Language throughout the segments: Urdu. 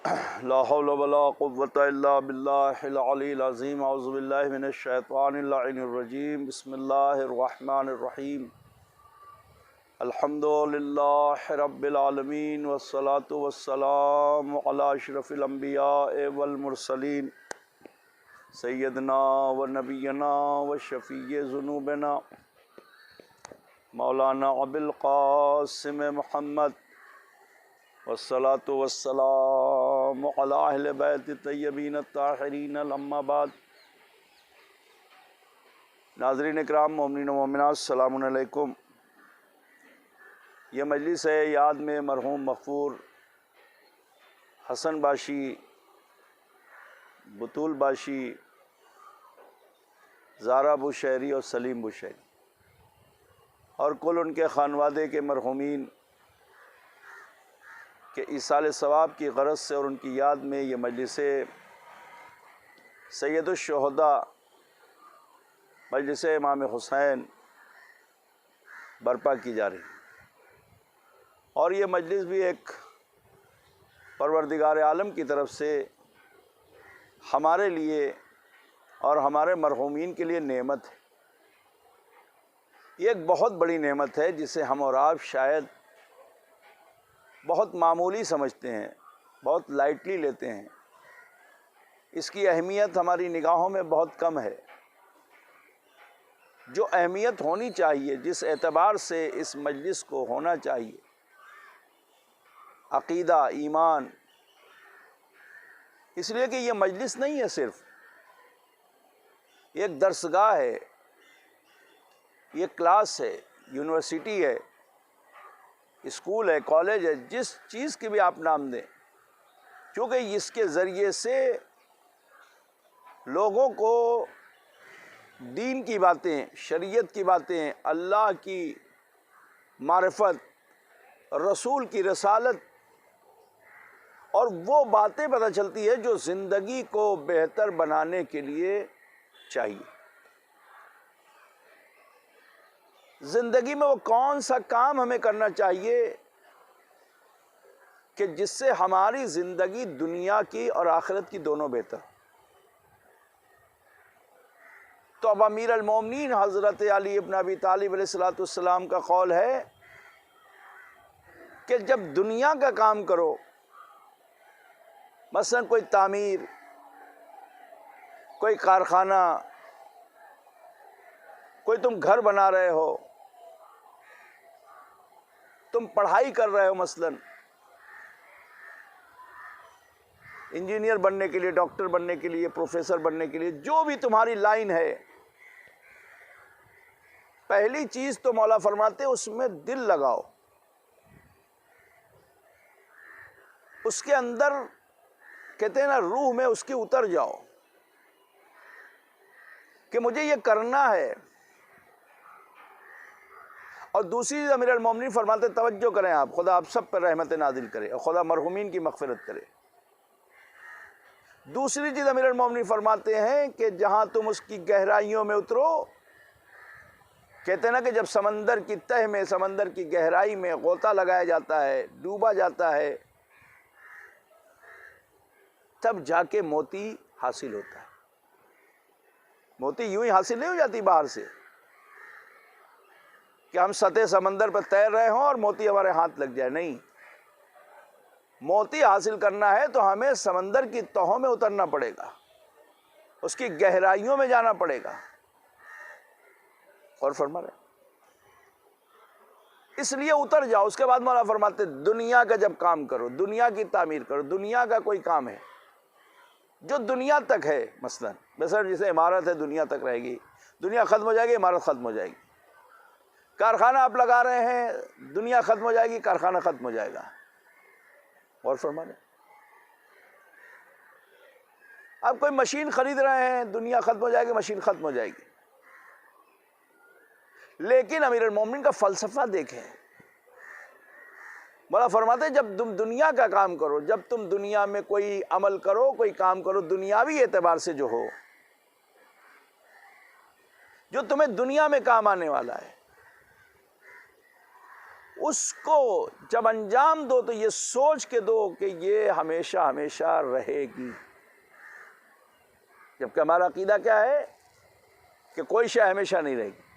لا حول ولا قوة الا باللہ العلی العظیم اعوذ باللہ من الشیطان اللعین الرجیم بسم اللہ الرحمن الرحیم الحمد للہ رب العالمین والصلاة والسلام علی اشرف الانبیاء والمرسلین سیدنا و نبینا و شفیع ذنوبنا مولانا ابو القاسم محمد والصلاة والسلام علی اہل بیت الطیبین الطاہرین اما بعد۔ ناظرین اکرام، مومنین و مومنات، السلام علیکم۔ یہ مجلس ہے یاد میں مرحوم مغفور حسن باشی، بطول باشی، زارا بوشہری اور سلیم بوشہری اور کل ان کے خانوادے کے مرحومین کہ ایصال ثواب کی غرض سے اور ان کی یاد میں یہ مجلس سید الشہداء مجلس امام حسین برپا کی جا رہی اور یہ مجلس بھی ایک پروردگار عالم کی طرف سے ہمارے لیے اور ہمارے مرحومین کے لیے نعمت ہے۔ یہ ایک بہت بڑی نعمت ہے جسے ہم اور آپ شاید بہت معمولی سمجھتے ہیں، بہت لائٹلی لیتے ہیں۔ اس کی اہمیت ہماری نگاہوں میں بہت کم ہے۔ جو اہمیت ہونی چاہیے، جس اعتبار سے اس مجلس کو ہونا چاہیے، عقیدہ، ایمان، اس لیے کہ یہ مجلس نہیں ہے، صرف یہ ایک درسگاہ ہے، یہ کلاس ہے، یونیورسٹی ہے، اسکول ہے، کالج ہے، جس چیز کی بھی آپ نام دیں، کیونکہ اس کے ذریعے سے لوگوں کو دین کی باتیں، شریعت کی باتیں، اللہ کی معرفت، رسول کی رسالت اور وہ باتیں پتہ چلتی ہے جو زندگی کو بہتر بنانے کے لیے چاہیے۔ زندگی میں وہ کون سا کام ہمیں کرنا چاہیے کہ جس سے ہماری زندگی دنیا کی اور آخرت کی دونوں بہتر۔ تو اب امیر المومنین حضرت علی ابن ابی طالب علیہ السلام کا قول ہے کہ جب دنیا کا کام کرو، مثلا کوئی تعمیر، کوئی کارخانہ، کوئی تم گھر بنا رہے ہو، تم پڑھائی کر رہے ہو، مثلا انجینئر بننے کے لیے، ڈاکٹر بننے کے لیے، پروفیسر بننے کے لیے، جو بھی تمہاری لائن ہے، پہلی چیز تو مولا فرماتے اس میں دل لگاؤ، اس کے اندر کہتے ہیں نا، روح میں اس کی اتر جاؤ کہ مجھے یہ کرنا ہے۔ اور دوسری چیز امیر المومنین فرماتے، توجہ کریں آپ، خدا آپ سب پر رحمت نازل کرے اور خدا مرحومین کی مغفرت کرے۔ دوسری چیز امیر المومنین فرماتے ہیں کہ جہاں تم اس کی گہرائیوں میں اترو، کہتے ہیں نا کہ جب سمندر کی تہ میں، سمندر کی گہرائی میں غوطہ لگایا جاتا ہے، ڈوبا جاتا ہے، تب جا کے موتی حاصل ہوتا ہے۔ موتی یوں ہی حاصل نہیں ہو جاتی باہر سے کہ ہم سطح سمندر پر تیر رہے ہوں اور موتی ہمارے ہاتھ لگ جائے، نہیں۔ موتی حاصل کرنا ہے تو ہمیں سمندر کی تہوں میں اترنا پڑے گا، اس کی گہرائیوں میں جانا پڑے گا۔ اور فرما رہے اس لیے اتر جاؤ۔ اس کے بعد مولا فرماتے دنیا کا جب کام کرو، دنیا کی تعمیر کرو، دنیا کا کوئی کام ہے جو دنیا تک ہے، مثلا جیسے عمارت ہے، دنیا تک رہے گی، دنیا ختم ہو جائے گی، عمارت ختم ہو جائے گی۔ کارخانہ آپ لگا رہے ہیں، دنیا ختم ہو جائے گی، کارخانہ ختم ہو جائے گا۔ اور فرمانے آپ کوئی مشین خرید رہے ہیں، دنیا ختم ہو جائے گی، مشین ختم ہو جائے گی۔ لیکن امیر المومنین کا فلسفہ دیکھیں، مولا فرماتے جب تم دنیا کا کام کرو، جب تم دنیا میں کوئی عمل کرو، کوئی کام کرو، دنیاوی اعتبار سے جو ہو، جو تمہیں دنیا میں کام آنے والا ہے، اس کو جب انجام دو تو یہ سوچ کے دو کہ یہ ہمیشہ ہمیشہ رہے گی، جبکہ ہمارا عقیدہ کیا ہے کہ کوئی شے ہمیشہ نہیں رہے گی۔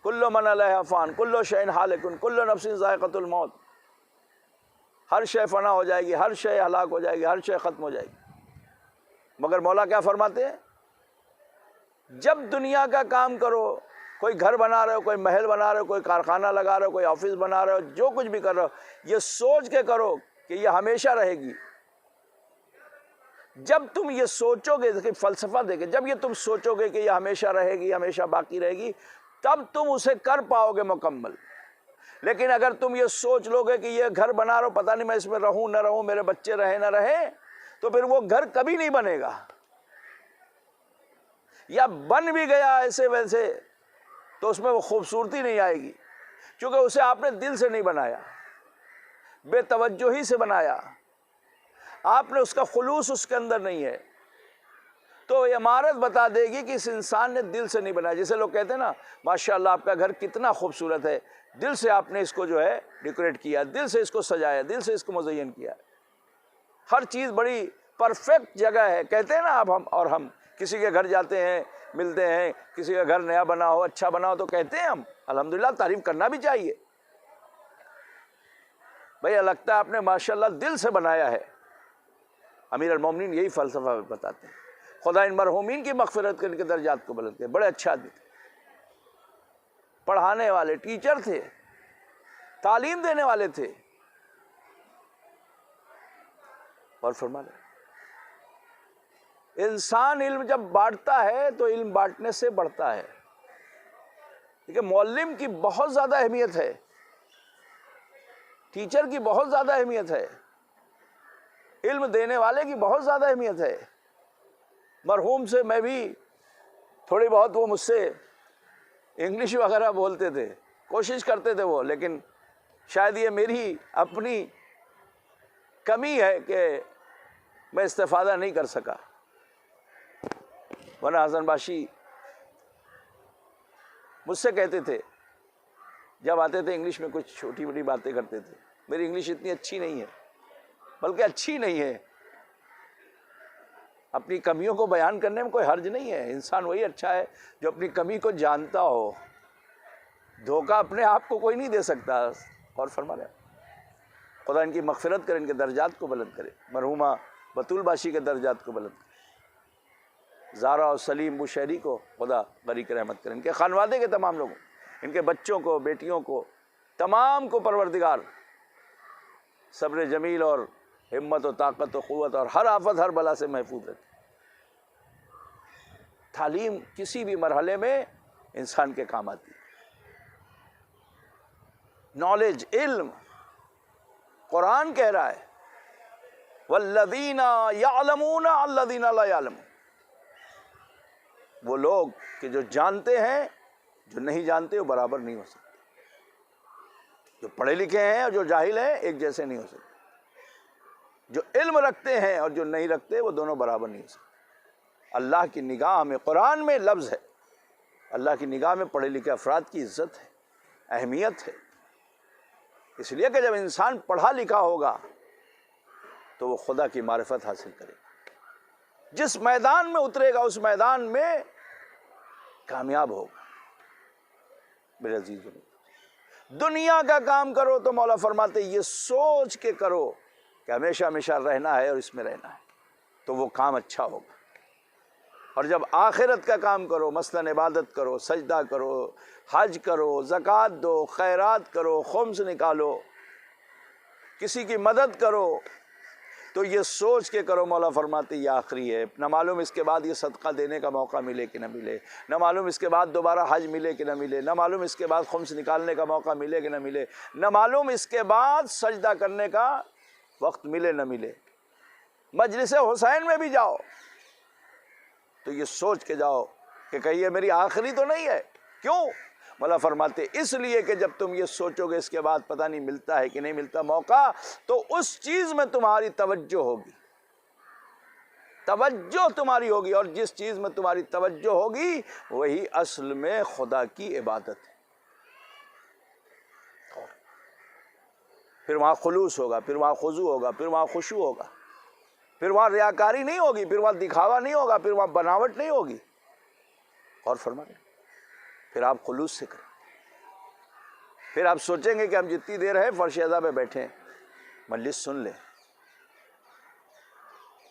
کل من علیہا فان، کل شیء ہالک، کل نفس ذائقۃ الموت، ہر شے فنا ہو جائے گی، ہر شے ہلاک ہو جائے گی، ہر شے ختم ہو جائے گی۔ مگر مولا کیا فرماتے ہیں؟ جب دنیا کا کام کرو، کوئی گھر بنا رہے ہو، کوئی محل بنا رہے ہو، کوئی کارخانہ لگا رہے ہو، کوئی آفس بنا رہے ہو، جو کچھ بھی کر رہے ہو، یہ سوچ کے کرو کہ یہ ہمیشہ رہے گی۔ جب تم یہ سوچو گے، دیکھیں فلسفہ دیکھیں، جب یہ تم سوچو گے کہ یہ ہمیشہ رہے گی، ہمیشہ باقی رہے گی، تب تم اسے کر پاؤ گے مکمل۔ لیکن اگر تم یہ سوچ لو گے کہ یہ گھر بنا رہا ہو، پتہ نہیں میں اس میں رہوں نہ رہوں، میرے بچے رہے نہ رہے، تو پھر وہ گھر کبھی نہیں بنے گا، یا بن بھی گیا ایسے ویسے تو اس میں وہ خوبصورتی نہیں آئے گی، کیونکہ اسے آپ نے دل سے نہیں بنایا، بے توجہی سے بنایا، آپ نے اس کا خلوص اس کے اندر نہیں ہے۔ تو یہ عمارت بتا دے گی کہ اس انسان نے دل سے نہیں بنایا۔ جیسے لوگ کہتے ہیں نا ماشاءاللہ آپ کا گھر کتنا خوبصورت ہے، دل سے آپ نے اس کو جو ہے ڈیکوریٹ کیا، دل سے اس کو سجایا، دل سے اس کو مزین کیا، ہر چیز بڑی پرفیکٹ جگہ ہے۔ کہتے ہیں نا اب ہم کسی کے گھر جاتے ہیں، ملتے ہیں، کسی کا گھر نیا بنا ہو، اچھا بنا ہو، تو کہتے ہیں ہم الحمدللہ، تعریف کرنا بھی چاہیے بھئی، لگتا ہے آپ نے ماشاءاللہ دل سے بنایا ہے۔ امیر المومنین یہی فلسفہ بتاتے ہیں۔ خدا ان مرحومین کی مغفرت کر کے درجات کو بلند کرے، بڑے اچھے آدمی تھے، پڑھانے والے ٹیچر تھے، تعلیم دینے والے تھے، اور فرمانے انسان علم جب بانٹتا ہے تو علم بانٹنے سے بڑھتا ہے۔ دیکھیں معلم کی بہت زیادہ اہمیت ہے، ٹیچر کی بہت زیادہ اہمیت ہے، علم دینے والے کی بہت زیادہ اہمیت ہے۔ مرحوم سے میں بھی تھوڑی بہت، وہ مجھ سے انگلش وغیرہ بولتے تھے، کوشش کرتے تھے وہ، لیکن شاید یہ میری اپنی کمی ہے کہ میں استفادہ نہیں کر سکا، ورنہ حسن باشی مجھ سے کہتے تھے جب آتے تھے انگلش میں کچھ چھوٹی بڑی باتیں کرتے تھے، میری انگلش اتنی اچھی نہیں ہے، بلکہ اچھی نہیں ہے، اپنی کمیوں کو بیان کرنے میں کوئی حرج نہیں ہے، انسان وہی اچھا ہے جو اپنی کمی کو جانتا ہو، دھوکہ اپنے آپ کو کوئی نہیں دے سکتا۔ اور فرما رہے خدا ان کی مغفرت کرے، ان کے درجات کو بلند کرے، مرحومہ بطول باشی کے درجات کو بلند کرے، زارا اور سلیم بشیری کو خدا غریق رحمت کرے، ان کے خانوادے کے تمام لوگوں، ان کے بچوں کو، بیٹیوں کو، تمام کو پروردگار صبر جمیل اور ہمت و طاقت و قوت اور ہر آفت ہر بلا سے محفوظ رکھے۔ تعلیم کسی بھی مرحلے میں انسان کے کام آتی ہے، نالج، علم۔ قرآن کہہ رہا ہے والذین یعلمون الذین لا یعلمون، وہ لوگ کہ جو جانتے ہیں، جو نہیں جانتے وہ برابر نہیں ہو سکتے، جو پڑھے لکھے ہیں اور جو جاہل ہیں ایک جیسے نہیں ہو سکتے، جو علم رکھتے ہیں اور جو نہیں رکھتے وہ دونوں برابر نہیں ہو سکتے۔ اللہ کی نگاہ میں، قرآن میں لفظ ہے، اللہ کی نگاہ میں پڑھے لکھے افراد کی عزت ہے، اہمیت ہے، اس لیے کہ جب انسان پڑھا لکھا ہوگا تو وہ خدا کی معرفت حاصل کرے گا، جس میدان میں اترے گا اس میدان میں کامیاب ہوگا۔ میرے عزیزوں، دنیا کا کام کرو تو مولا فرماتے یہ سوچ کے کرو کہ ہمیشہ ہمیشہ رہنا ہے اور اس میں رہنا ہے، تو وہ کام اچھا ہوگا۔ اور جب آخرت کا کام کرو، مثلاً عبادت کرو، سجدہ کرو، حج کرو، زکوٰۃ دو، خیرات کرو، خمس نکالو، کسی کی مدد کرو، تو یہ سوچ کے کرو مولا فرماتے یہ آخری ہے، نہ معلوم اس کے بعد یہ صدقہ دینے کا موقع ملے کہ نہ ملے، نہ معلوم اس کے بعد دوبارہ حج ملے کہ نہ ملے، نہ معلوم اس کے بعد خمس نکالنے کا موقع ملے کہ نہ ملے، نہ معلوم اس کے بعد سجدہ کرنے کا وقت ملے نہ ملے۔ مجلس حسین میں بھی جاؤ تو یہ سوچ کے جاؤ کہ کہیں یہ میری آخری تو نہیں ہے۔ کیوں؟ مولا فرماتے اس لیے کہ جب تم یہ سوچو گے اس کے بعد پتہ نہیں ملتا ہے کہ نہیں ملتا موقع، تو اس چیز میں تمہاری توجہ ہوگی، توجہ تمہاری ہوگی، اور جس چیز میں تمہاری توجہ ہوگی وہی اصل میں خدا کی عبادت ہے۔ پھر وہاں خلوص ہوگا، پھر وہاں خضوع ہوگا، پھر وہاں خشوع ہوگا، پھر وہاں ریاکاری نہیں ہوگی، پھر وہاں دکھاوا نہیں ہوگا، پھر وہاں بناوٹ نہیں ہوگی۔ اور فرمائیں، پھر آپ خلوص سے کریں، پھر آپ سوچیں گے کہ ہم جتنی دیر ہے فرش اعضا پہ بیٹھے ہیں مجلس سن لیں۔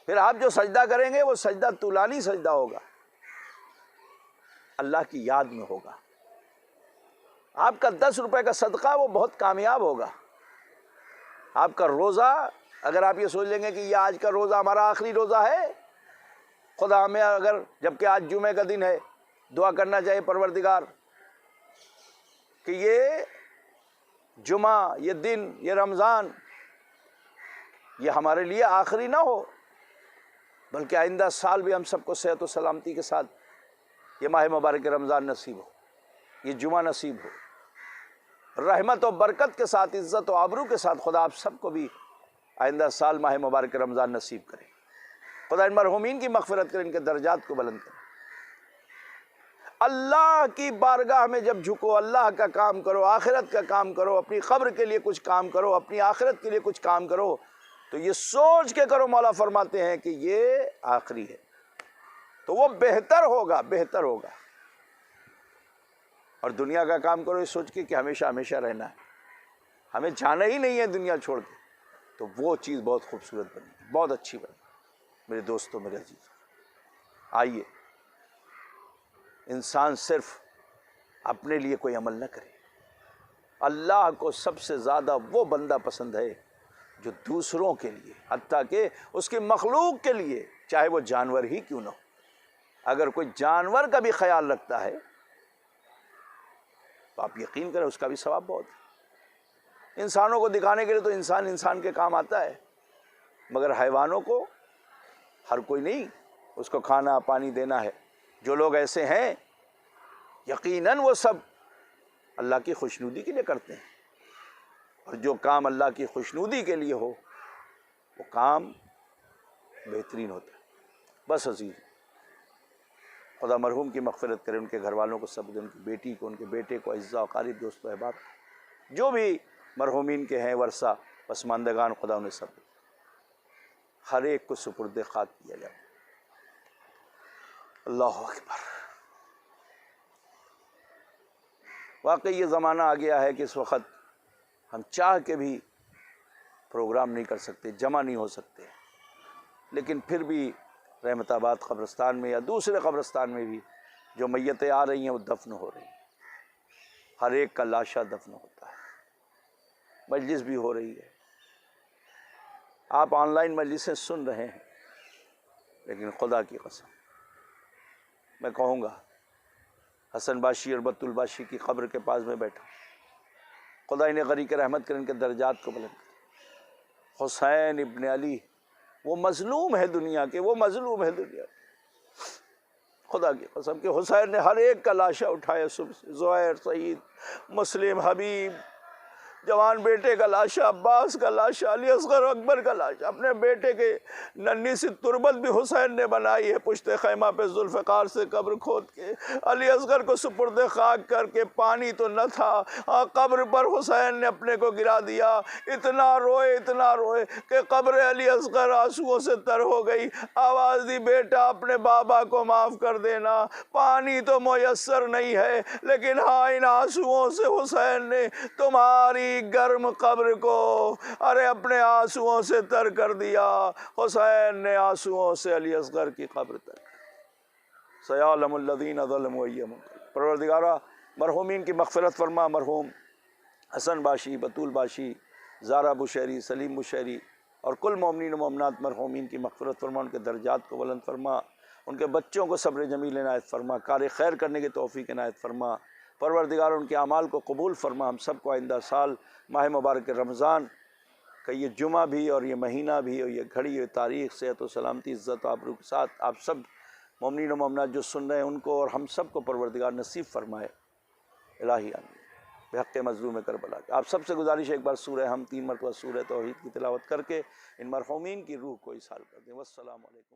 پھر آپ جو سجدہ کریں گے وہ سجدہ طولانی سجدہ ہوگا، اللہ کی یاد میں ہوگا۔ آپ کا 10 روپے کا صدقہ وہ بہت کامیاب ہوگا۔ آپ کا روزہ، اگر آپ یہ سوچ لیں گے کہ یہ آج کا روزہ ہمارا آخری روزہ ہے، خدا ہمیں اگر، جبکہ آج جمعے کا دن ہے، دعا کرنا چاہیے پروردگار کہ یہ جمعہ، یہ دن، یہ رمضان، یہ ہمارے لیے آخری نہ ہو، بلکہ آئندہ سال بھی ہم سب کو صحت و سلامتی کے ساتھ یہ ماہ مبارک رمضان نصیب ہو، یہ جمعہ نصیب ہو، رحمت و برکت کے ساتھ، عزت و آبرو کے ساتھ خدا آپ سب کو بھی آئندہ سال ماہ مبارک رمضان نصیب کرے۔ خدا ان مرحومین کی مغفرت کرے، ان کے درجات کو بلند کرے۔ اللہ کی بارگاہ میں جب جھکو، اللہ کا کام کرو، آخرت کا کام کرو، اپنی قبر کے لیے کچھ کام کرو، اپنی آخرت کے لیے کچھ کام کرو، تو یہ سوچ کے کرو، مولا فرماتے ہیں کہ یہ آخری ہے، تو وہ بہتر ہوگا، بہتر ہوگا۔ اور دنیا کا کام کرو یہ سوچ کے کہ ہمیشہ ہمیشہ رہنا ہے، ہمیں جانا ہی نہیں ہے دنیا چھوڑ کے، تو وہ چیز بہت خوبصورت بنی، بہت اچھی بنی۔ میرے دوستوں، میرے عزیز، آئیے انسان صرف اپنے لیے کوئی عمل نہ کرے۔ اللہ کو سب سے زیادہ وہ بندہ پسند ہے جو دوسروں کے لیے، حتیٰ کہ اس کی مخلوق کے لیے، چاہے وہ جانور ہی کیوں نہ ہو، اگر کوئی جانور کا بھی خیال رکھتا ہے تو آپ یقین کریں اس کا بھی ثواب بہت ہے۔ انسانوں کو دکھانے کے لیے تو انسان کے کام آتا ہے، مگر حیوانوں کو ہر کوئی نہیں اس کو کھانا پانی دینا ہے۔ جو لوگ ایسے ہیں یقیناً وہ سب اللہ کی خوشنودی کے لیے کرتے ہیں، اور جو کام اللہ کی خوشنودی کے لیے ہو وہ کام بہترین ہوتا ہے۔ بس عزیز، خدا مرحوم کی مغفرت کرے، ان کے گھر والوں کو سب، ان کی بیٹی کو، ان کے بیٹے کو، اعزاء اقارب، دوست و احباب، جو بھی مرحومین کے ہیں ورثہ پسماندگان، خدا انہیں سب ہر ایک کو سپرد خاک کیا جائے۔ اللہ اکبر۔ واقعی یہ زمانہ آ گیا ہے کہ اس وقت ہم چاہ کے بھی پروگرام نہیں کر سکتے، جمع نہیں ہو سکتے، لیکن پھر بھی رحمت آباد قبرستان میں یا دوسرے قبرستان میں بھی جو میتیں آ رہی ہیں وہ دفن ہو رہی ہیں، ہر ایک کا لاشہ دفن ہوتا ہے، مجلس بھی ہو رہی ہے، آپ آن لائن مجلسیں سن رہے ہیں، لیکن خدا کی قسم میں کہوں گا، حسن باشی اور بطول باشی کی قبر کے پاس میں بیٹھا، خدا انہیں غریق رحمت کر، ان کے درجات کو بلند کر۔ حسین ابن علی وہ مظلوم ہے دنیا کے، وہ مظلوم ہے دنیا کے، خدا کی قسم کہ حسین نے ہر ایک کا لاشہ اٹھایا، صبح سے زہیر، سعید، مسلم، حبیب، جوان بیٹے کا لاشہ، عباس کا لاشہ، علی اصغر اکبر کا لاشہ، اپنے بیٹے کے ننھی سی تربت بھی حسین نے بنائی ہے پشت خیمہ پہ ذوالفقار سے قبر کھود کے، علی اصغر کو سپرد خاک کر کے، پانی تو نہ تھا، قبر پر حسین نے اپنے کو گرا دیا، اتنا روئے کہ قبر علی اصغر آنسوؤں سے تر ہو گئی، آواز دی، بیٹا اپنے بابا کو معاف کر دینا، پانی تو میسر نہیں ہے، لیکن ہاں ان آنسوؤں سے حسین نے تمہاری گرم قبر کو ارے اپنے آنسوؤں سے تر کر دیا۔ حسین نے آنسوؤں سے علی اصغر کی قبر تر کر دی۔ سیعلم الذین ظلموا ای منقلب۔ پروردگارہ مرحومین کی مغفرت فرما، مرحوم حسن باشی، بطول باشی، زارا بشیری، سلیم بشیری اور کل مومنین و مومنات مرحومین کی مغفرت فرما، ان کے درجات کو بلند فرما، ان کے بچوں کو صبر جمیل عنایت فرما، کار خیر کرنے کی توفیق عنایت فرما۔ پروردگار ان کے اعمال کو قبول فرما، ہم سب کو آئندہ سال ماہ مبارک رمضان کا یہ جمعہ بھی اور یہ مہینہ بھی اور یہ گھڑی اور تاریخ صحت و سلامتی، عزت و آبرو کے ساتھ آپ سب مومنین و مومنات جو سن رہے ہیں ان کو اور ہم سب کو پروردگار نصیب فرمائے۔ الہی آمین۔ بحق مظلوم کربلا، آپ سب سے گزارش ہے ایک بار سورہ ہم 3 مرتبہ سورہ توحید کی تلاوت کر کے ان مرحومین کی روح کو ایصال کر دیں۔ والسلام علیکم۔